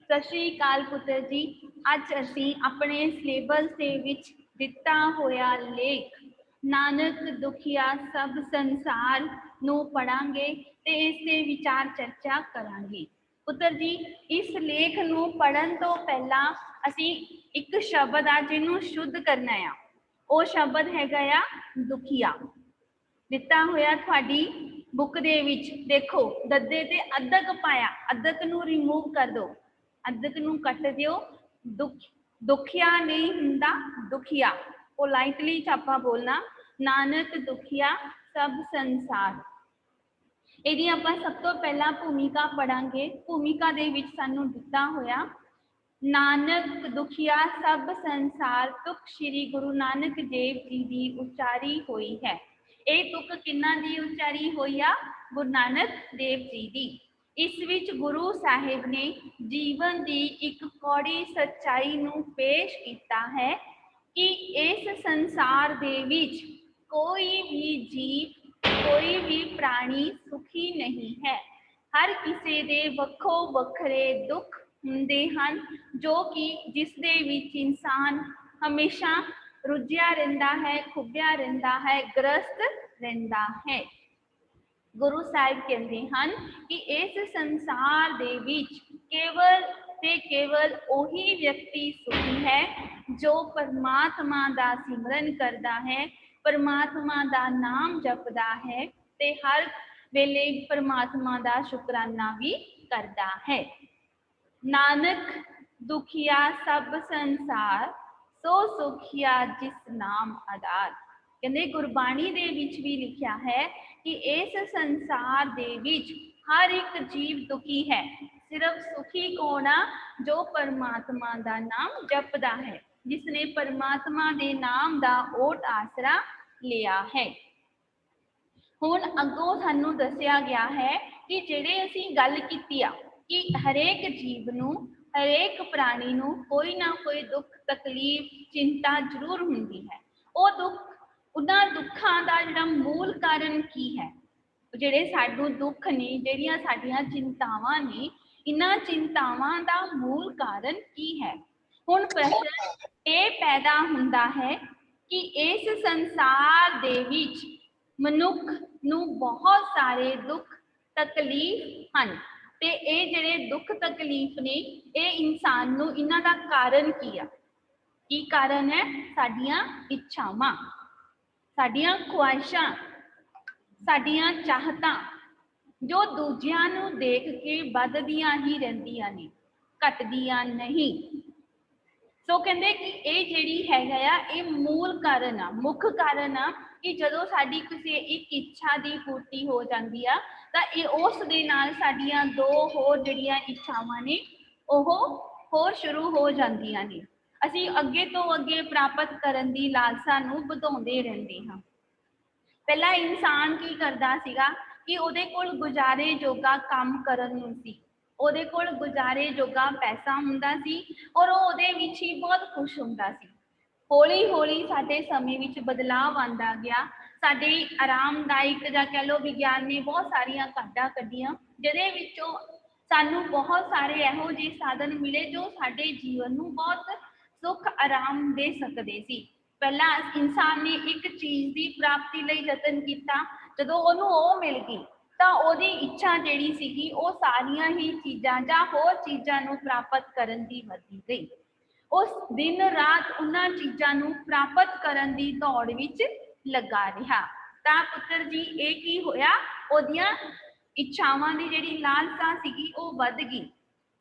सत श्री अकाल पुत्र जी। अज असी अपने सिलेबस दे विच दिता होया लेख नानक दुखिया सब संसार नू पढ़ांगे ते इस दे विचार चर्चा करांगे। पुत्र जी, इस लेख नू पढ़न तो पहला असी एक शब्द आ जिन्हों शुद्ध करना आ। वो शब्द हैगा आ दुखिया। दिता होया थोड़ी बुक दे विच देखो, दद्दे ते अद्धक पाया, अद्धक नू रिमूव कर दो, अद्धक नू कट दियो। दुखिया नहीं हुंदा, दुखिया। वो लाइटली छापा बोलना, नानक दुखिया सब संसार। यदि आपां सब तो पहला भूमिका पढ़ांगे। भूमिका दे विच सानू दिता होया नानक दुखिया सब संसार तुक श्री गुरु नानक देव जी की उचारी हुई है। ये तुक किन्ना दी उचारी हुई आ? गुरु नानक देव जी की। इस विच गुरु साहिब ने जीवन की एक कौड़ी सच्चाई नू पेश किया है कि इस संसार दे विच कोई भी जीव, कोई भी प्राणी सुखी नहीं है। हर किसी दे वक्खो वखरे दुख हुंदे हन, जो कि जिस दे विच इंसान हमेशा रुझिया रहिंदा है, खुबिया रहिंदा है, ग्रस्त रहिंदा है। गुरु साहिब कहते हैं कि इस संसार दे विच केवल ते केवल ओही व्यक्ति सुखी है जो परमात्मा दा सिमरन करता है, परमात्मा दा नाम जपदा है ते हर वेले परमात्मा दा शुकराना भी करता है। नानक दुखिया सब संसार सो सुखिया जिस नाम आधार। कहते गुरबाणी दे विच भी लिखा है कि इस संसार दे विच हर एक जीव दुखी है। सिर्फ सुखी कौन आ? जो परमात्मा दा नाम जपदा है, जिसने परमात्मा दे नाम दा ओट आसरा लिया है। हुण अगों सानू दसिया गया है कि जिहड़े असीं गल कीती आ कि हरेक जीव नू, हरेक प्राणी नू कोई ना कोई दुख तकलीफ चिंता जरूर हुंदी है। वो दुख, उन्हां दुखां दा जिहड़ा मूल कारण की है? जिहड़े साडू दुख ने, जिहड़ियां साडीआं चिंतावां ने, इन्हां चिंतावां दा मूल कारण की है? हुण प्रश्न ये पैदा हुंदा है कि इस संसार दे विच मनुख नू बहुत सारे दुख तकलीफ हैं ते ये जिहड़े दुख तकलीफ ने ये इंसान नू इन्हां दा कारण की आ? की कारण है? साडियां इच्छावां, साडियां ख्वाहिशां, साडियां चाहतां जो दूजियां नू देख के वधदियां ही रहिंदियां ने, घटदियां नहीं। सो कहते कि ये जिहड़ी हैगा आ ये मूल कारण आ, मुख कारण आ कि जदों साडी किसी एक इच्छा की पूर्ति हो जाती आ तां ये उस दे नाल साडियां दो होर जिहड़ियां इच्छावां ने ओह होर शुरू हो जांदियां ने। असीं अगे तो अगे प्राप्त करन दी लालसा नू वधाउंदे रहिंदे हां। पहला इंसान की करदा सीगा कि उहदे कोल गुजारे जोगा काम करन नूं सी, उहदे कोल गुजारे जोगा पैसा हुंदा सी और वो उहदे विच ही बहुत खुश हुंदा सी। हौली हौली साडे समय विच बदलाव आंदा गया। साडे आरामदायक जां कह लो विग्यान ने बहुत सारियां काढां कढियां, जिहदे विचों सानू बहुत सारे इहो जिहे साधन मिले जो साडे जीवन नूं बहुत सुख आराम दे सकदे सी। पहला इंसान ने एक चीज़ की प्राप्ति लई यतन किया, जदों ओनू वो मिल गई तां ओहदी इच्छा जिहड़ी सीगी वो सारियां ही चीज़ां जां होर चीज़ां नूं प्राप्त करन दी वधी गई। उस दिन रात उन्हां चीज़ां नूं प्राप्त करन दी दौड़ विच लगा रहा। तां पुत्र जी ये की होया? ओहदियां इच्छावां दी जिहड़ी लालसा सीगी वो वध गई।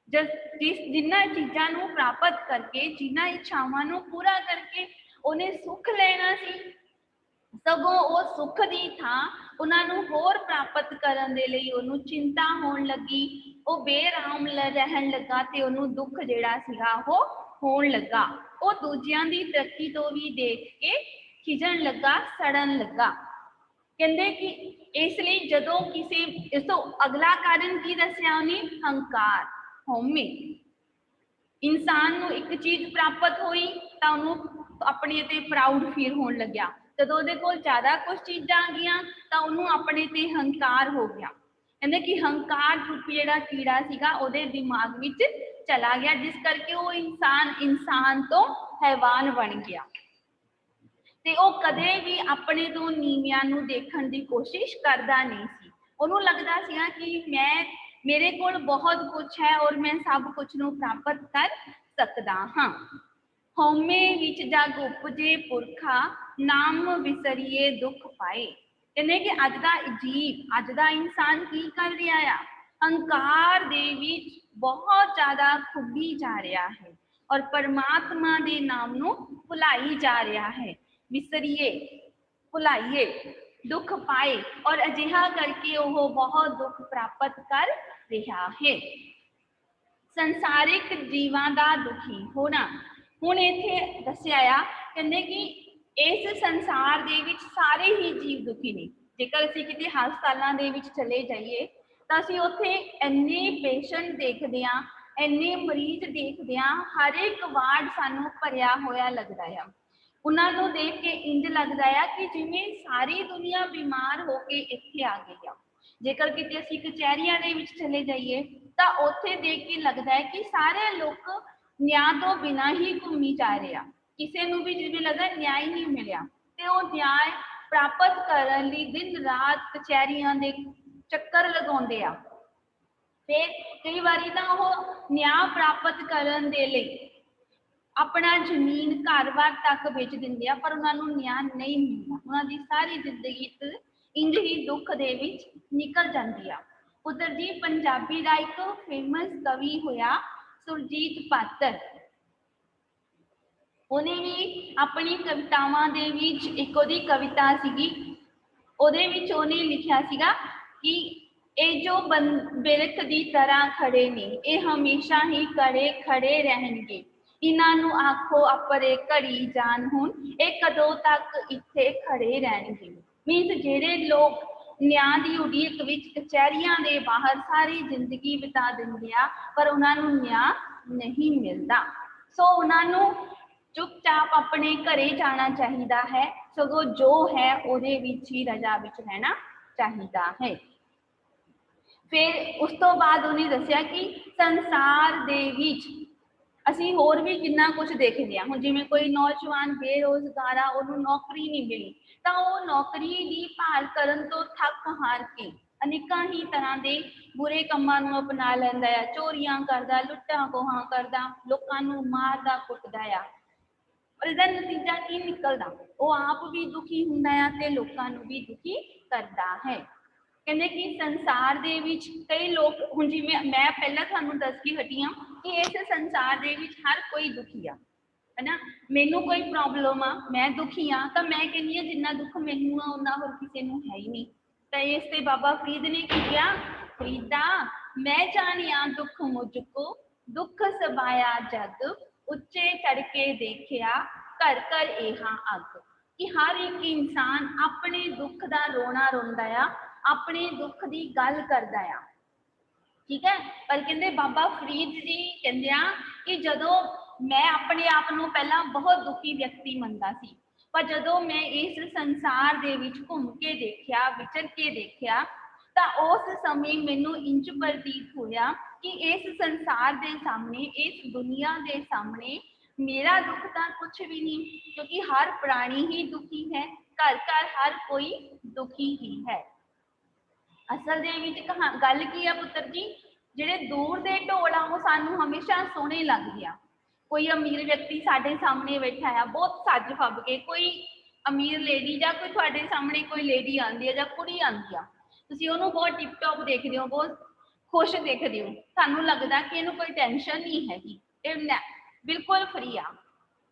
जिन्हां चीज़ां नूं प्राप्त करके, जिन्हां इच्छावां नूं पूरा करके उन्हें सुख लेना सी, सगों वो सुख की थां उन्होंने होर प्राप्त करन दे लई उन्होंने चिंता होण लगी, वो बेआराम रहन लगा ते उन्होंने दुख जिहड़ा सीगा वो होण लगा। वो दूजियां दी तरक्की तो भी देख के खिजण लगा, सड़न लगा। कहंदे कि इसलिए जदों किसी इस तो अगला कारण की दस्या उन्हें? हंकार, हौमे। इंसान नूं एक चीज़ प्राप्त हुई तो उन्होंने अपने ते प्राउड फील होने लग्या, जदों उहदे कोल ज़्यादा कुछ चीज़ां आ गईयां तो उन्होंने अपने ते हंकार हो गया। कहंदे कि हंकार रूपी जिहड़ा कीड़ा सीगा उहदे दिमाग विच चला गया, जिस करके वो इंसान तो हैवान बन गया। ਤੇ ਉਹ ਕਦੇ ਵੀ ਆਪਣੇ ਤੋਂ ਨੀਵਿਆਂ ਨੂੰ ਦੇਖਣ ਦੀ ਕੋਸ਼ਿਸ਼ ਕਰਦਾ ਨਹੀਂ ਸੀ। ਉਹਨੂੰ ਲੱਗਦਾ ਸੀਗਾ ਕਿ ਮੇਰੇ ਕੋਲ ਬਹੁਤ ਕੁਝ ਹੈ ਔਰ ਮੈਂ ਸਭ ਕੁਝ ਨੂੰ ਪ੍ਰਾਪਤ ਕਰ ਸਕਦਾ ਹਾਂ। ਹਉਮੈ ਵਿੱਚ ਜਗ ਉਪਜੇ ਪੁਰਖਾ, ਨਾਮ ਵਿਸਰੀਏ ਦੁੱਖ ਪਾਏ। ਕਹਿੰਦੇ ਕਿ ਅੱਜ ਦਾ ਜੀਵ, ਅੱਜ ਦਾ ਇਨਸਾਨ ਕੀ ਕਰ ਰਿਹਾ ਆ, ਹੰਕਾਰ ਦੇ ਵਿੱਚ ਬਹੁਤ ਜ਼ਿਆਦਾ ਖੁੱਭੀ ਜਾ ਰਿਹਾ ਹੈ ਔਰ ਪਰਮਾਤਮਾ ਦੇ ਨਾਮ ਨੂੰ ਭੁਲਾਈ ਜਾ ਰਿਹਾ ਹੈ। विसरिए भुलाइए दुख पाए और अजिहा करके वो बहुत दुख प्राप्त कर रहा है। संसारिक जीवां दा दुखी होना, हुण इत्थे दस्सिया आ कहंदे कि इस संसार दे विच सारे ही जीव दुखी ने। जेकर असीं किते हस्पतालां दे विच चले जाइए तां असीं उत्थे इन्ने पेशेंट देखदे आ, इन्ने मरीज देखदे आ, हर एक वार्ड सानूं भरिया होया लगदा आ। उन्होंने देख के इंज लगता है कि जिमें सारी दुनिया बीमार होके इत्थे आ गई आ। जेकर किते असीं कचहरियां दे विच चले जाइए तो उत्थे देख के लगता है कि सारे लोग न्याय तो बिना ही घूमी जा रहे आ, किसी नूं भी जिवें लगदा न्याय नहीं मिलिया ते वो न्याय प्राप्त करन लई दिन रात कचहरियां दे चक्कर लगाउंदे आ। फिर कई बारी तां ओह न्याय प्राप्त करन दे लई अपना जमीन घर-बार तक बेच दिंदे आ, पर उन्होंने न्याय नहीं मिलता। उन्होंने सारी जिंदगी इंज ही दुख दे विच निकल जाती आ। पुत्र जी पंजाबी का एक फेमस कवि होया सुरजीत पात्र, उन्हें भी अपनी कवितावां दे विच एक ओहदी कविता सीगी, ओहदे विच उन्हें लिखिया सीगा कि ये जो बिरख की तरह खड़े ने, ये हमेशा ही खड़े रहणगे। इन्हों आखो अपरे घड़ी जान हुण, ये कदों तक इत्थे खड़े रहणगे। मीनस जेड़े लोग न्याय की उड़ीक विच कचहरियां दे बाहर सारी जिंदगी बिता दिंदे आ, पर उन्होंने न्याय नहीं मिलता। सो उन्होंने चुपचाप अपने घरे जाना चाहिए है, सगों जो है उहदे विच ही रजा विच रहना चाहिए है। फिर उस तो बाद उन्हें दस्सिया कि संसार दे विच असीं होर भी कितना कुछ देखते हैं। हुण जिवें कोई नौजवान बेरोजगार आ, उन्होंने नौकरी नहीं मिली तो वह नौकरी की भाल करन तो थक हार के अनेकां ही तरह के बुरे कामां नूं अपना लैंदा है, चोरियां करदा, लुट्टां खोहां करदा, लोकां नूं मारदा कुटदा आ। और इसका नतीजा की निकलदा, वो आप भी दुखी हुंदा है ते लोकां नूं भी दुखी करदा है। कहते कि संसार दे विच कई लोग, हुण जिवें मैं पहला तुहानूं दस के हटी हां कि इस संसार दे विच हर कोई दुखी आ, है ना। मैनूं कोई प्रॉब्लम आ, मैं दुखी हाँ, तो मैं कहनी हाँ जिन्ना दुख मैनूं आ उन्ना होर किसी नूं है ही नहीं। तो इस ते बाबा फरीद ने कहा, फरीदा मैं जानिया दुख मुझको, दुख सबाया जग, उच्चे चढ़ के देखिया घर घर एहा अग। कि हर एक इंसान अपने दुख का रोना रोंदा आ, अपने दुख की गल करदा आ, ठीक है। पर कहते बाबा फरीद जी कहते हैं कि जदों मैं अपने आप को पहला बहुत दुखी व्यक्ति मनता सी, पर जदों मैं इस संसार दे विच घूम के देखिया, विचर के देखिया, तो उस समय मैनू इंज प्रतीत होया कि इस संसार के सामने, इस दुनिया के सामने मेरा दुख तो कुछ भी नहीं, क्योंकि हर प्राणी ही दुखी है, घर घर हर कोई दुखी ही है। असल दे विच गल की है पुत्र जी, जिहड़े दूर दे ढोल आ वो सानू हमेशा सोहणे लगदे आ। कोई अमीर व्यक्ति साडे सामने बैठा है बहुत सज फब के, कोई अमीर लेडी या कोई तुहाडे सामने कोई लेडी आंदी है या कुड़ी आंदी आ, तुसीं उहनूं बहुत टिप टॉप देखदे हो, बहुत खुश देखदे हो, सानू लगदा कि इहनूं कोई टेंशन नहीं हैगी, बिल्कुल फ्री आ,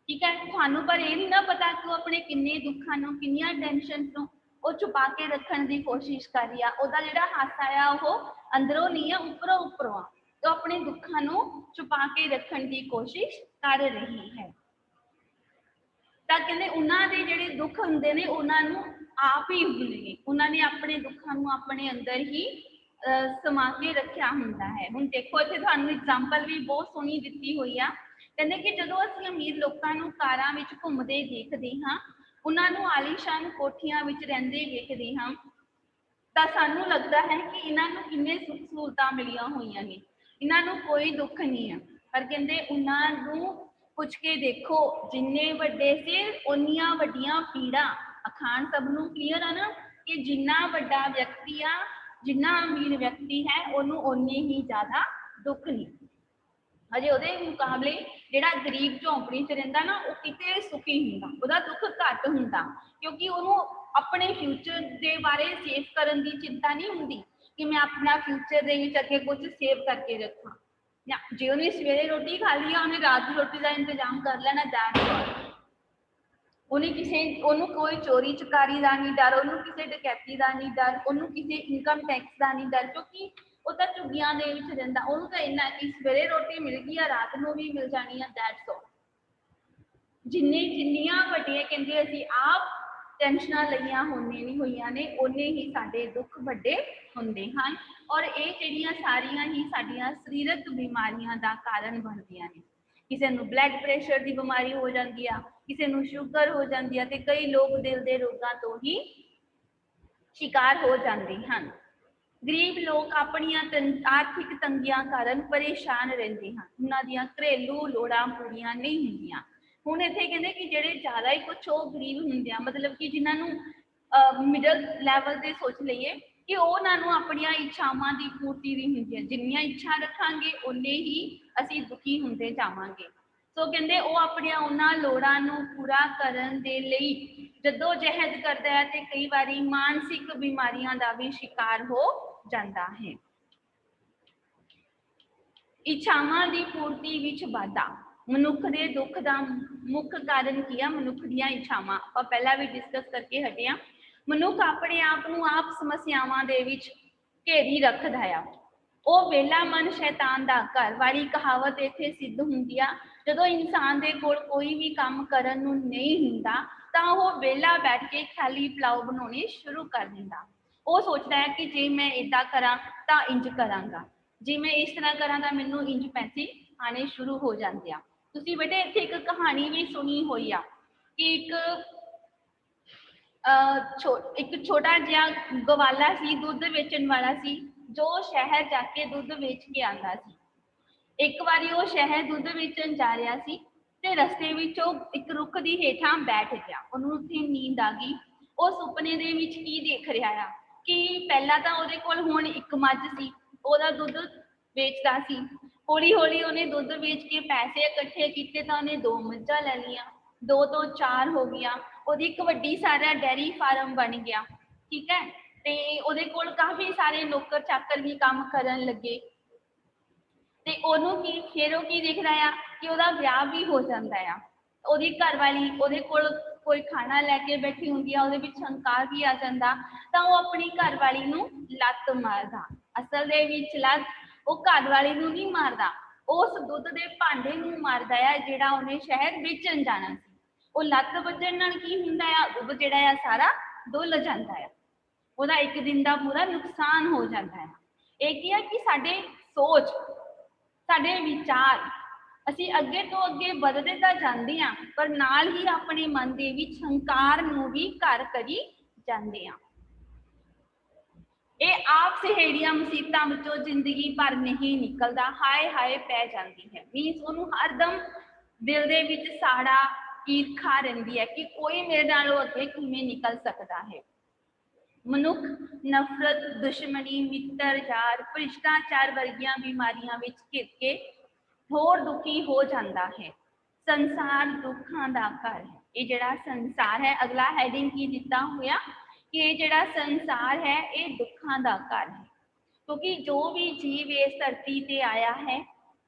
ठीक है। थानू पर यह नहीं ना पता कि वो अपने किन्ने दुखों नूं, किन्नियां टेंशन नूं वो छुपा के रखने की कोशिश कर रही है। उसका जिहड़ा हासा आ वो अंदरों नहीं है, उपरों उपरों आ, तो अपने दुखों नूं छुपा के रखने की कोशिश कर रही है। तो कहते उन्होंने दे जिहड़े दुख हुंदे ने उन्होंने आप ही हुंदे ने, उन्होंने अपने दुखों नूं अपने अंदर ही समा के रखा हुंदा है। हुण देखो इत्थे तुहानूं एग्जाम्पल भी बहुत सोहनी दित्ती हुई आ। कहते कि जदों असीं अमीर लोकां नूं कारां विच घुमदे देखदे हां, उन्होंने आलीशान कोठियां विच रहिंदे वेखदे हां, तां सानूं लगदा है कि इन्हां नूं किन्ने सुख सहूलतां मिलियां होईयां ने, इन्हां नूं कोई दुख नहीं है पर कहते उन्होंने पुछ के देखो जिन्ने वड्डे सिर उन्नियां वड्डियां पीड़ा। अखान सबनों क्लीयर है ना कि जिन्ना वड्डा व्यक्ति आ जिन्ना अमीर व्यक्ति है उन्होंने उन्ने ही ज़्यादा दुख नहीं। अजे ਉਹਦੇ मुकाबले ਜਿਹੜਾ गरीब झोंपड़ी च रहिंदा ना वो किते सुखी हुंदा ਉਹਦਾ दुख घट हुंदा क्योंकि ਉਹਨੂੰ अपने फ्यूचर के बारे सेव करन दी चिंता नहीं हुंदी कि मैं अपना फ्यूचर दे विच अगे कुछ सेव करके रखां या जे ਉਹਨੇ सवेरे रोटी खा ली ਉਹਨੇ रात की रोटी का इंतजाम कर लेना दैट्स ਉਹਨੇ ਕਿਸੇ ਉਹਨੂੰ ਕੋਈ ਚੋਰੀ ਚਕਾਰੀ ਦਾ नहीं डर ਉਹਨੂੰ ਕਿਸੇ ਡਕੈਤੀ ਦਾ नहीं डर ਉਹਨੂੰ ਕਿਸੇ इनकम टैक्स का नहीं डर क्योंकि ਉਹ ਤਾਂ ਝੁੱਗੀਆਂ ਦੇ ਵਿੱਚ ਰਹਿੰਦਾ ਉਹਨੂੰ ਤਾਂ ਇੰਨਾ ਕਿ ਸਵੇਰੇ ਰੋਟੀ ਮਿਲ ਗਈ ਆ ਰਾਤ ਨੂੰ ਵੀ ਮਿਲ ਜਾਣੀ ਆ ਦੈਟਸ ਆਲ। ਜਿੰਨੀਆਂ ਵੱਡੀਆਂ ਕਹਿੰਦੇ ਅਸੀਂ ਆਪ ਟੈਨਸ਼ਨਾਂ ਲਈਆਂ ਹੋਣੇ ਨਹੀਂ ਹੋਈਆਂ ਨੇ ਉਹਨੇ ਹੀ ਸਾਡੇ ਦੁੱਖ ਵੱਡੇ ਹੁੰਦੇ ਹਨ ਔਰ ਇਹ ਜਿਹੜੀਆਂ ਸਾਰੀਆਂ ਹੀ ਸਾਡੀਆਂ ਸਰੀਰਕ ਬਿਮਾਰੀਆਂ ਦਾ ਕਾਰਨ ਬਣਦੀਆਂ ਨੇ। ਕਿਸੇ ਨੂੰ ਬਲੱਡ ਪ੍ਰੈਸ਼ਰ ਦੀ ਬਿਮਾਰੀ ਹੋ ਜਾਂਦੀ ਆ ਕਿਸੇ ਨੂੰ ਸ਼ੂਗਰ ਹੋ ਜਾਂਦੀ ਆ ਤੇ ਕਈ ਲੋਕ ਦਿਲ ਦੇ ਰੋਗਾਂ ਤੋਂ ਹੀ शिकार हो जाते हैं। गरीब लोग अपनिया आर्थिक तंगियां कारण परेशान रहते हैं उन्होंने घरेलू लोड़ां पूरियां नहीं होंदियां। हुण इत्थे कहंदे कि जिहड़े ज़्यादा ही कुछ वो गरीब होंदे आ मतलब कि जिन्होंने मिडल लैवल से सोच लीए कि उन्होंने अपनिया इच्छावां की पूर्ति नहीं होंदी जिन्नियां इच्छा रखांगे उन्ने ही असीं दुखी होंदे जावांगे। सो कहंदे वो अपनिया उन्हां लोड़ां नूं पूरा करन दे लई जदोजहद करता है तो कई बारी मानसिक बीमारियां का भी शिकार हो जाता है। इच्छावां की पूर्ति विच वाधा मनुख के दुख का मुख्य कारण की है मनुख दीयां इच्छावां आपां पहला भी डिस्कस करके हटे हां। मनुख अपने आप नूं आप समस्यावां दे विच घेरी रखदा है वो वेला मन शैतान का घर वाली कहावत इत्थे सिद्ध हुंदी आ। जदों इंसान दे कोल कोई भी काम करन नूं नहीं हुंदा तो वह वेला बैठ के खाली पलाव बनाने शुरू कर दिंदा। वो सोचता है कि जे मैं इदा करा तो इंज करांगा जे मैं इस तरह करा तो मैनू इंज पैसे आने शुरू हो जाते हैं। तुसीं बेटे इत्थे एक कहानी भी सुनी हुई आ कि एक छोटा जिहा गवाला सी दुध वेचण वाला सी जो शहर जाके दुध वेच के आंदा सी। एक बारी वो शहर दुध वेचण जा रहा सी ते रस्ते विचों एक रुख दी हेठां बैठ गया उन्होंने उत्थे नींद आ गई। वो सुपने दे विच की देख रहा है कि पहला तो उहदे कोल हुण एक मझ सी ओहदा दुध वेचदा सी हौली हौली उन्हें दुध वेच के पैसे इकट्ठे किए तो उन्हें 2 मझां लै लियां 2 तो 4 हो गई ओहदी एक वड्डी सारा डेयरी फार्म बन गया ठीक है। ते ओहदे कोल काफ़ी सारे नौकर चाकर भी काम करन लगे ते ओनू की फिर वो की देखदा आ कि ओहदा विआह भी हो जाता है। ओहदी घरवाली ओहदे कोल कोई खाना लैके बैठी होंदी आ ओहदे विच हंकार भी आ जाता तो वो अपनी घरवाली नूं लत्त मारदा। असल दे विच लत्त वो घरवाली नूं नहीं मारदा उस दुध दे भांडे नूं मारदा है जिहड़ा उहने शहर बेचण जाना सी। वो लत्त वजण नाल की हुंदा आ दुध जिहड़ा आ सारा डुल जाता है ਉਹਦਾ एक दिन का पूरा नुकसान हो जाता है। एक ही है कि साडे सोच साडे विचार असी अगे तो अगे बढ़ते तो जाते हैं पर नाल ही अपने मन के विच हंकार नूं भी घर करी जाते हैं। ये आप सहेड़ियां मुसीबतां विचों जिंदगी भर नहीं निकलता हाय हाय पै जाती है मीनस उन्होंने हरदम दिल दे विच साड़ा ईर्खा रहिंदी है कि कोई मेरे नालों अगे किवें निकल सकता है। मनुख नफरत दुश्मनी मित्र यार भ्रिष्टाचार वर्गियां बीमारियां विच घिर के होर दुखी हो जाता है। संसार दुखों का घर है। ये जिहड़ा संसार है अगला हैडिंग की दिता हुआ कि ये जिहड़ा संसार है ये दुखों का घर है क्योंकि जो भी जीव इस धरती ते आया है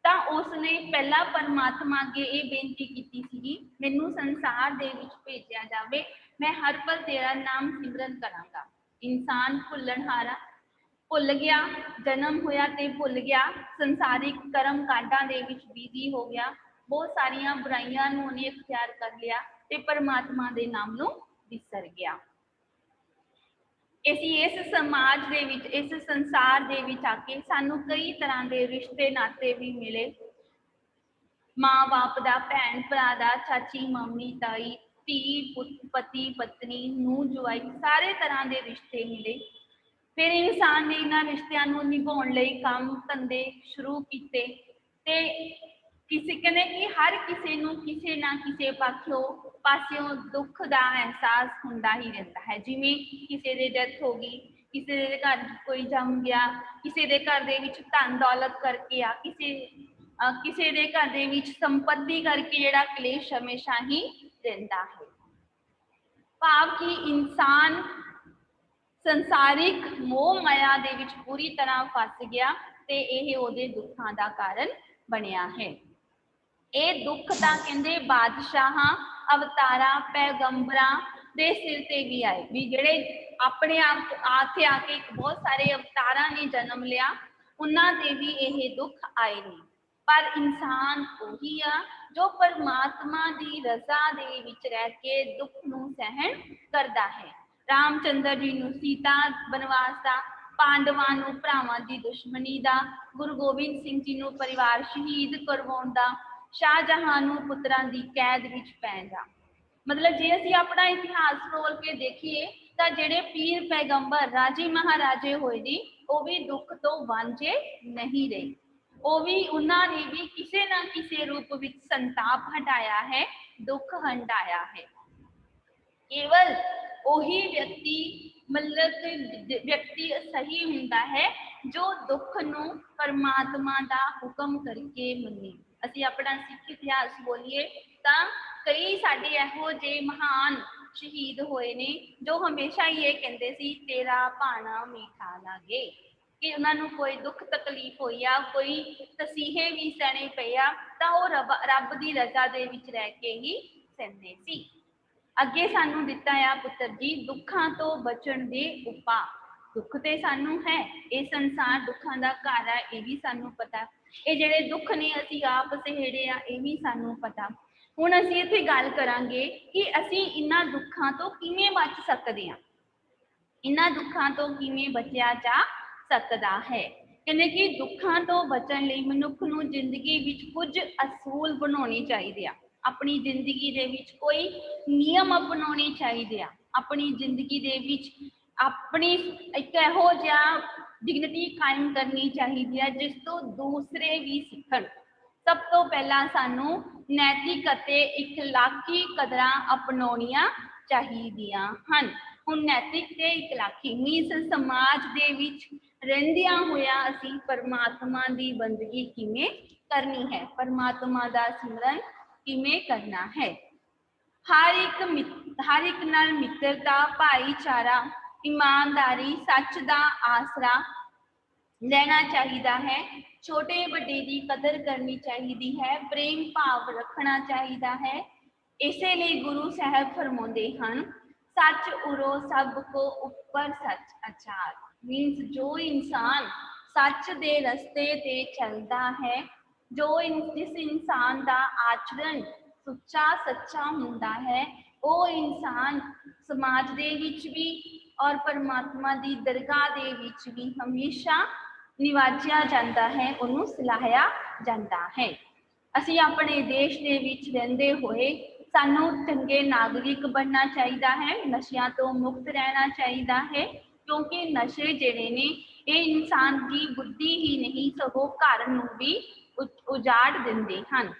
तो उसने पहला परमात्मा अगे ये बेनती की सी मैनू संसार दे विच भेजिया जावे मैं हर पल तेरा नाम सिमरन करांगा। इंसान भुलणहारा भुल गया जन्म होया ते भुल गया संसारिक कर्म कांडां दे विच बिजी हो गया बहुत सारिया बुराइयां नूं उहने इख्तियार कर लिया ते परमात्मा दे नाम नूं विसर गया। असीं इस समाज दे विच इस संसार दे विच आके सानूं कई तरह के रिश्ते नाते भी मिले माँ बाप दा भैन भरा दा चाची मामी ताई धी पति पत्नी नूह जवाई सारे तरह के रिश्ते मिले। फिर इंसान ने इन्हां रिश्तियां नूं निभाउण लई काम धंधे शुरू किए ते किसी कहने कि हर किसी नूं किसी ना किसी पास्यों दुख का एहसास हुंदा ही रहता है। जिवें किसी की डेथ हो गई, किसी के घर कोई जम गया, किसी के घर दे विच धन दौलत करके आ, किसी के घर दे विच संपत्ति करके जिहड़ा कलेश हमेशा ही रहिंदा है। भाव कि इंसान संसारिक मोह माया दे विच पूरी तरह फस गया ते इह उहदे दुखां दा कारण बनिया है। ये दुख तां कहंदे बादशाहां अवतारां पैगंबरां दे सिर ते भी आए, भी जिहड़े अपने आप आके आके बहुत सारे अवतारां ने जन्म लिया, उन्हां ते भी ये दुख आए ने। पर इंसान उही आ जो परमात्मा दी रज़ा दे विच रह के दुख नूं सहन करदा है। रामचंद्र जी नूं सीता बनवास दा, पांडवां नूं भरावां दी दुश्मनी दा, गुरु गोबिंद सिंह जी नूं परिवार शहीद करवाउण दा, शाहजहां नूं पुत्रां दी कैद विच पैण दा। मतलब जे असीं अपना इतिहास फरोल के देखिए तो जिहड़े पीर पैगंबर राजे महाराजे होए ने वो भी दुख तो वांझे नहीं रहे। वो भी उन्होंने भी किसी ना किसी रूप विच संताप हटाया है, दुख हंडाया है। केवल वही व्यक्ति सही हुंदा है जो दुख नूं परमात्मा दा हुक्म करके मन्ने। असीं अपना सिख इतिहास बोलीए तां कई साडे इहो जे महान शहीद होए ने जो हमेशा ये कहते सी तेरा भाना मीठा लागे, कि उन्होंने कोई दुख तकलीफ हुई आ, कोई तसीहे भी सहने पे आ तां ओह रब दी रज़ा दे विच रह के ही सहंदे सी। अगे सानू दिता है पुत्र जी दुखों तो बचन दे उपा। दुख तो सानू है, ये संसार दुखों का घर है, ये भी सानू पता। ये जिहड़े दुख ने असीं आप सहेड़े आ, ये भी सानू पता। हुण असीं इत्थे गल करांगे कि असीं इन्हां दुखों तो किवें बच सकदे हां, इन्हां दुखों तो किवें बचिया जा सकदा है। कहंदे कि दुखों तो बचन लई मनुख नूं जिंदगी विच कुछ असूल बनाउणे चाहीदे आ। अपनी जिंदगी दे विच कोई नियम अपनाने चाहिए, अपनी जिंदगी दे विच अपनी एक इहो जिहा डिग्निटी कायम करनी चाहिए जिस तो दूसरे भी सीखण। सब तो पहला सानू नैतिक अते इखलाकी कदरां अपनाउणियां चाहिदियां हन। हुण नैतिक ते इखलाकी मीनस समाज दे विच रहिंदियां होइयां असीं परमात्मा दी बंदगी किवें करनी है, परमात्मा दा सिमरन किवें करना है। हर एक नाल मित्रता, भाईचारा, ईमानदारी, सच दा आसरा लेना चाहिए है। छोटे बड़े की कदर करनी चाहिए है, प्रेम भाव रखना चाहिए है। इसे लिए गुरु साहब फरमाते हैं सच उरो सब को ऊपर सच आचार। मीन्स जो इंसान सच दे रस्ते ते चलता है, जिस इंसान का आचरण सुच्चा सच्चा हुंदा है, वो इंसान समाज दे विच भी और परमात्मा की दरगाह दे विच भी हमेशा निवाजिया जाता है, उन्होंने सलाहिया जाता है। असीं अपने देश दे विच रहिंदे होए सानू चंगे नागरिक बनना चाहिए है, नशियां तो मुक्त रहना चाहिए है, क्योंकि नशे जिहड़े ने ये इंसान की बुद्धि ही नहीं सगों घर नूं भी उजाड़ दिंदे हन।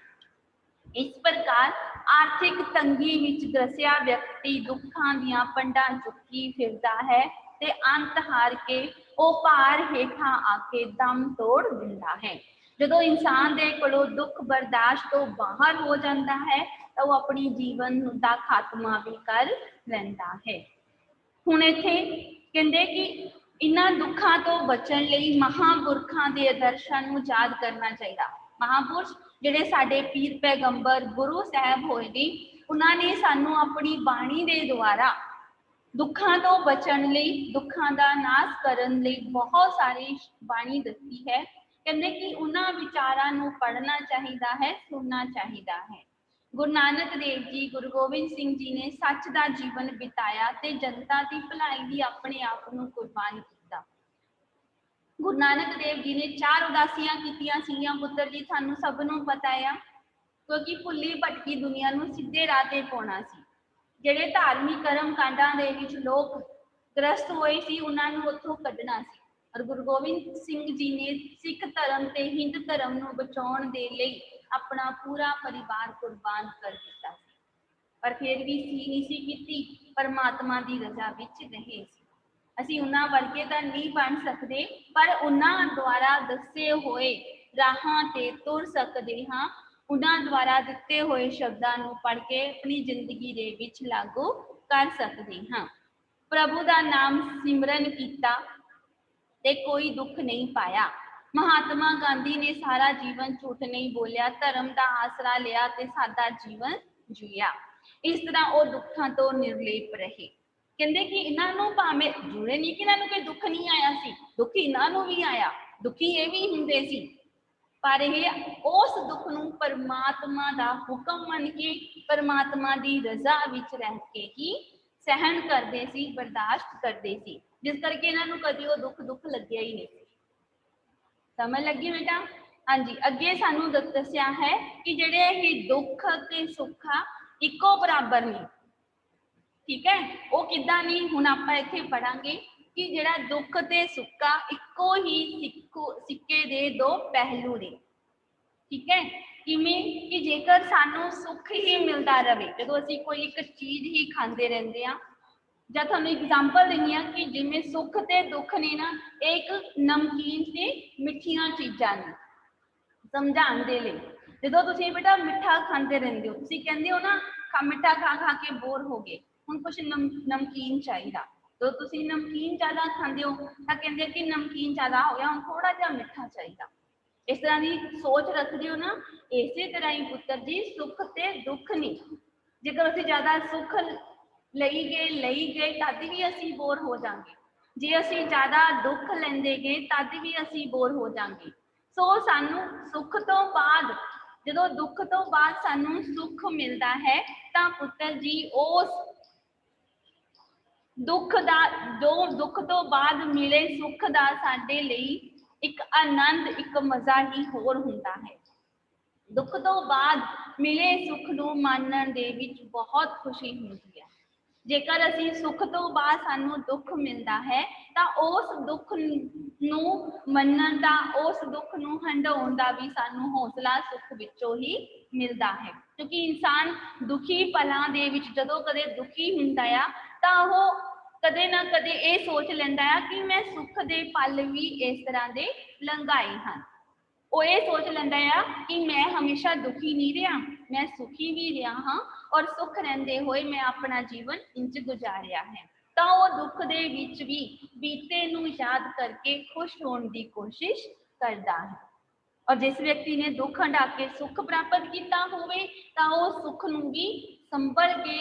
इस प्रकार आर्थिक तंगी विच ग्रसिया व्यक्ति दुखों दीआं पंडां चुकी फिरदा है ते अंत हार के वो भार हेठां आके दम तोड़ दिंदा है। जदों इंसान दे कोलों दुख बर्दाश्त तो बाहर हो जाता है तो वो अपनी जीवन का खात्मा भी कर लैंदा है। हुण इत्थे कहंदे कि इन्हां दुखों तो बचण लई महापुरखां दे आदर्शां नूं याद करना चाहिए। महापुरुष जिहड़े साडे पीर पैगंबर गुरु साहब होए ने, उन्होंने सानू अपनी बाणी दे द्वारा दुखों तो बचण लई, दुखों का नाश करन लई बहुत सारी बाणी दसी है। कहंदे कि उन्हां विचारां नूं पढ़ना चाहिए है, सुनना चाहिए है। गुरु नानक देव जी, गुरु गोबिंद सिंह जी ने सच का जीवन बिताया ते जनता की भलाई भी अपने आप को कुर्बान किया। गुरु नानक देव जी ने 4 उदासियां कीतियां सीगियां पुत्र जी, सानू सब नूं पता है, क्योंकि भुली भटकी दुनिया नूं सीधे राह ते पाउणा सी। जिहड़े धार्मिक कर्म कांडां दे विच लोग ग्रस्त होए सी, उन्हां नूं उत्थों कढना सी। और गुरु गोबिंद सिंह जी ने सिख धर्म ते हिंद धर्म नूं बचाउण दे लई अपना पूरा परिवार कुर्बान कर दिता सी, पर फिर भी नहीं सी कीती, परमात्मा की रजा विच रहे सी। ਅਸੀਂ ਉਹਨਾਂ ਵਰਗੇ ਤਾਂ ਨਹੀਂ ਬਣ ਸਕਦੇ, ਪਰ ਉਹਨਾਂ ਦੁਆਰਾ ਦੱਸੇ ਹੋਏ ਰਾਹਾਂ ਤੇ ਤੁਰ ਸਕਦੇ ਹਾਂ। ਉਹਨਾਂ ਦੁਆਰਾ ਦਿੱਤੇ ਹੋਏ ਸ਼ਬਦਾਂ ਨੂੰ ਪੜ੍ਹ ਕੇ ਆਪਣੀ ਜ਼ਿੰਦਗੀ ਦੇ ਵਿੱਚ ਲਾਗੂ ਕਰ ਸਕਦੇ ਹਾਂ। ਪ੍ਰਭੂ ਦਾ ਨਾਮ ਸਿਮਰਨ ਕੀਤਾ ਤੇ ਕੋਈ ਦੁੱਖ ਨਹੀਂ ਪਾਇਆ। ਮਹਾਤਮਾ ਗਾਂਧੀ ਨੇ ਸਾਰਾ ਜੀਵਨ ਝੂਠ ਨਹੀਂ ਬੋਲਿਆ, ਧਰਮ ਦਾ ਆਸਰਾ ਲਿਆ ਤੇ ਸਾਦਾ ਜੀਵਨ ਜੀਆ। ਇਸ ਤਰ੍ਹਾਂ ਉਹ ਦੁੱਖਾਂ ਤੋਂ ਨਿਰਲੇਪ ਰਹੇ। ਕਹਿੰਦੇ ਕਿ ਇਹਨਾਂ ਨੂੰ ਭਾਵੇਂ ਜੁੜੇ ਨਹੀਂ ਕਿ ਇਹਨਾਂ ਨੂੰ ਕੋਈ ਦੁੱਖ ਨਹੀਂ ਆਇਆ ਸੀ, ਦੁੱਖ ਇਹਨਾਂ ਨੂੰ ਵੀ ਆਇਆ, ਦੁਖੀ ਇਹ ਵੀ ਹੁੰਦੇ ਸੀ, ਪਰ ਇਹ ਉਸ ਦੁੱਖ ਨੂੰ ਪਰਮਾਤਮਾ ਦਾ ਹੁਕਮ ਮੰਨ ਕੇ ਪਰਮਾਤਮਾ ਦੀ ਰਜ਼ਾ ਵਿੱਚ ਰਹਿ ਕੇ ਹੀ ਸਹਿਣ ਕਰਦੇ ਸੀ, ਬਰਦਾਸ਼ਤ ਕਰਦੇ ਸੀ, ਜਿਸ ਕਰਕੇ ਇਹਨਾਂ ਨੂੰ ਕਦੀ ਉਹ ਦੁੱਖ ਲੱਗਿਆ ਹੀ ਨਹੀਂ। ਸਮਝ ਲੱਗੀ ਬੇਟਾ? ਹਾਂਜੀ, ਅੱਗੇ ਸਾਨੂੰ ਦੱਸਿਆ ਹੈ ਕਿ ਜਿਹੜੇ ਇਹ ਦੁੱਖ ਤੇ ਸੁੱਖ ਇੱਕੋ ਬਰਾਬਰ ਨੇ। ठीक है, वो किदा नहीं, हुण आपां इत्थे पढ़ांगे कि जिहड़ा दुख ते सुख इक्को ही सिक्के दे दो पहलू ने। ठीक है, किवें कि जेकर सानू सुख ही मिलता रहे, जदों असीं कोई एक चीज़ ही खांदे रहिंदे आ, जां तुहानूं एग्जाम्पल दिंदी हां कि जिवें सुख ते दुख ने ना, एक नमकीन ते मिठियां चीज़ां ने समझाउण दे लई। जदों तुसीं बेटा मिठा खांदे रहिंदे हो, तुसीं कहंदे हो ना मिठा खा खा के बोर हो गए, ਹੁਣ ਕੁਛ ਨਮਕੀਨ ਚਾਹੀਦਾ। ਜਦੋਂ ਤੁਸੀਂ ਨਮਕੀਨ ਜ਼ਿਆਦਾ ਖਾਂਦੇ ਹੋ ਤਾਂ ਕਹਿੰਦੇ ਕਿ ਨਮਕੀਨ ਜ਼ਿਆਦਾ ਹੋ ਗਿਆ, ਹੁਣ ਥੋੜਾ ਜਿਹਾ ਮਿੱਠਾ ਚਾਹੀਦਾ। ਇਸ ਤਰ੍ਹਾਂ ਦੀ ਸੋਚ ਰੱਖਦੇ ਹੋ ਨਾ, ਇਸੇ ਤਰ੍ਹਾਂ ਹੀ ਪੁੱਤਰ ਜੀ ਸੁੱਖ ਤੇ ਦੁੱਖ ਨੇ। ਜੇਕਰ ਅਸੀਂ ਜ਼ਿਆਦਾ ਸੁੱਖ ਲਈ ਗਏ ਤਦ ਵੀ ਅਸੀਂ ਬੋਰ ਹੋ ਜਾਵਾਂਗੇ, ਜੇ ਅਸੀਂ ਜ਼ਿਆਦਾ ਦੁੱਖ ਲੈਂਦੇ ਗਏ ਤਦ ਵੀ ਅਸੀਂ ਬੋਰ ਹੋ ਜਾਵਾਂਗੇ। ਸੋ ਸਾਨੂੰ ਸੁੱਖ ਤੋਂ ਬਾਅਦ, ਜਦੋਂ ਦੁੱਖ ਤੋਂ ਬਾਅਦ ਸਾਨੂੰ ਸੁੱਖ ਮਿਲਦਾ ਹੈ ਤਾਂ ਪੁੱਤਰ ਜੀ ਉਸ दुख दा जो दुख तो बाद मिले सुख दा साडे लई एक आनंद, एक मजा ही होर हुंदा है। दुख तो बाद मिले सुख नूं मानण दे विच बहुत खुशी हुंदी है। जेकर असीं सुख तो बाद सानू दुख मिलता है तो उस दुख नूं मन्नण दा, उस दुख नूं हंडाउण दा भी सानू हौसला सुख विचों ही मिलता है। क्योंकि इंसान दुखी पलां दे विच जदों कदे दुखी हुंदा आ तां ओह कदे ना कदे ये सोच लैंदा है कि मैं सुख दे पल भी इस तरह दे लंघाए हैं। वो ये सोच लैंदा है कि मैं हमेशा दुखी नहीं रहा, मैं सुखी भी रहा हाँ, और सुख रहिंदे होए मैं अपना जीवन इंज गुजारिया है। तो वो दुख दे विच भी बीते नूं याद करके खुश होने की कोशिश करता है। और जिस व्यक्ति ने दुख हंडा के सुख प्राप्त किया होवे तां वो सुख नूं भी संभल के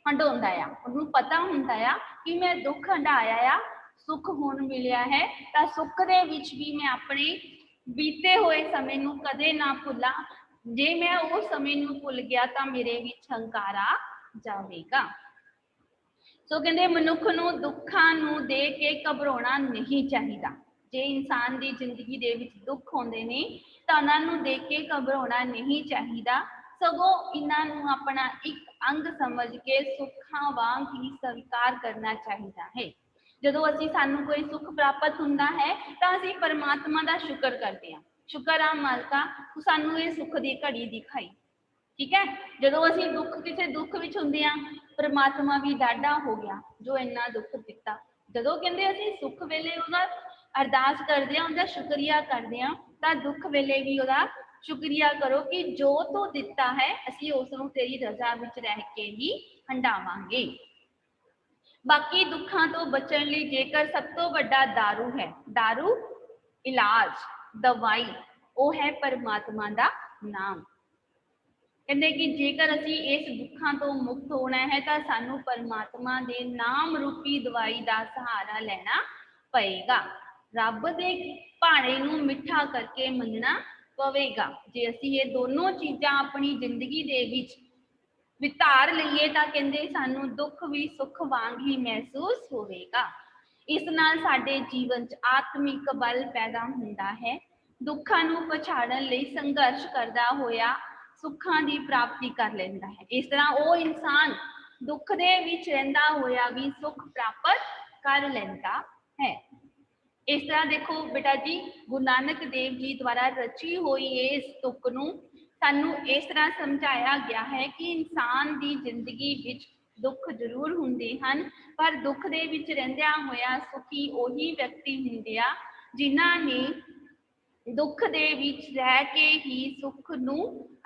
हंडाउंदा आ। उन्होंने पता हुंदा आ कि मैं दुख हंडाया आ, सुख हुण मिलिया है, तां सुख दे विच भी मैं अपने बीते हुए समय नूं कदे ना भुल्लां। जे मैं उस समय नूं भुल गया तां मेरे विच हंकार आ जावेगा। सो कहंदे मनुख नूं दुखां नूं देख के घबराउणा नहीं चाहिदा। जे इंसान की जिंदगी दे विच दुख आउंदे ने तां उन्हां नूं देख के घबराउणा नहीं चाहिदा, सगों इन्हां नूं अपना एक अंग समझ के सुखां वांग ही स्वीकार करना चाहिदा है। जदों असीं सानूं कोई सुख प्राप्त हुंदा है तां असीं परमात्मा दा शुक्र करदे हां, शुक्र आ मालका तूं सानूं इह सुख दी घड़ी दिखाई। ठीक है, जदों असीं दुख किसी दुख विच हुंदे हां, परमात्मा भी डाढा हो गया जो इन्ना दुख दिता। जदों कहंदे असीं सुख वेले उहदा अरदास करदे हां, उहदा शुक्रिया करदे हां, तां दुख वेले भी उहदा शुक्रिया करो कि जो तू दिता है असीं उस नूं तेरी रजा विच रह के ही हंडावांगे। बाकी दुखों तो बचन लई जेकर सब तो वड्डा दारू है, दारू इलाज दवाई, वो है परमात्मा दा नाम। कहते कि जेकर असी इस दुखों तो मुक्त होना है तो सानू परमात्मा दे नाम रूपी दवाई का सहारा लेना पएगा। रब दे भाणे नूं मिठा करके मनना पवेगा। जे असी ये दोनों चीज़ां अपनी जिंदगी दे विच वितार लईए तो कहते सानू दुख भी सुख वांग ही महसूस होवेगा। इस नाल साडे जीवन च आत्मिक बल पैदा हुंदा है। दुखां नूं पछाड़न लई संघर्ष करदा होया सुखां दी प्राप्ति कर लैंदा है। इस तरह वो इंसान दुख दे विच रहिंदा होया भी सुख प्राप्त कर लैंदा है। इस तरह देखो बेटा जी, गुरु नानक देव जी द्वारा रची हुई इस तुक नूं सानू इस तरह समझाया गया है कि इंसान की जिंदगी विच दुख जरूर हुंदे हन, पर दुख दे विच रहिंदियां होया सुखी उही व्यक्ति हुंदे आ जिन्हां ने दुख दे विच रह के ही सुख नू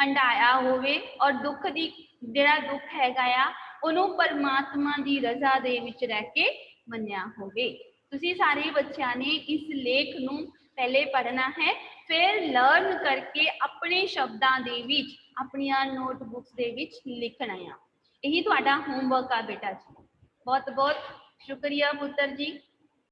हंडाया होवे और दुख दी जिहड़ा दुख हैगा आ उहनू परमात्मा दी रजा दे विच रह के मन्निया होवे। तुसी सारे बच्चों ने इस लेख नू पहले पढ़ना है, फिर लर्न करके अपने शब्दां दे विच अपनियां नोटबुक्स दे विच लिखना है। यही तुहाडा होमवर्क आ बेटा जी। बहुत बहुत शुक्रिया पुत्र जी।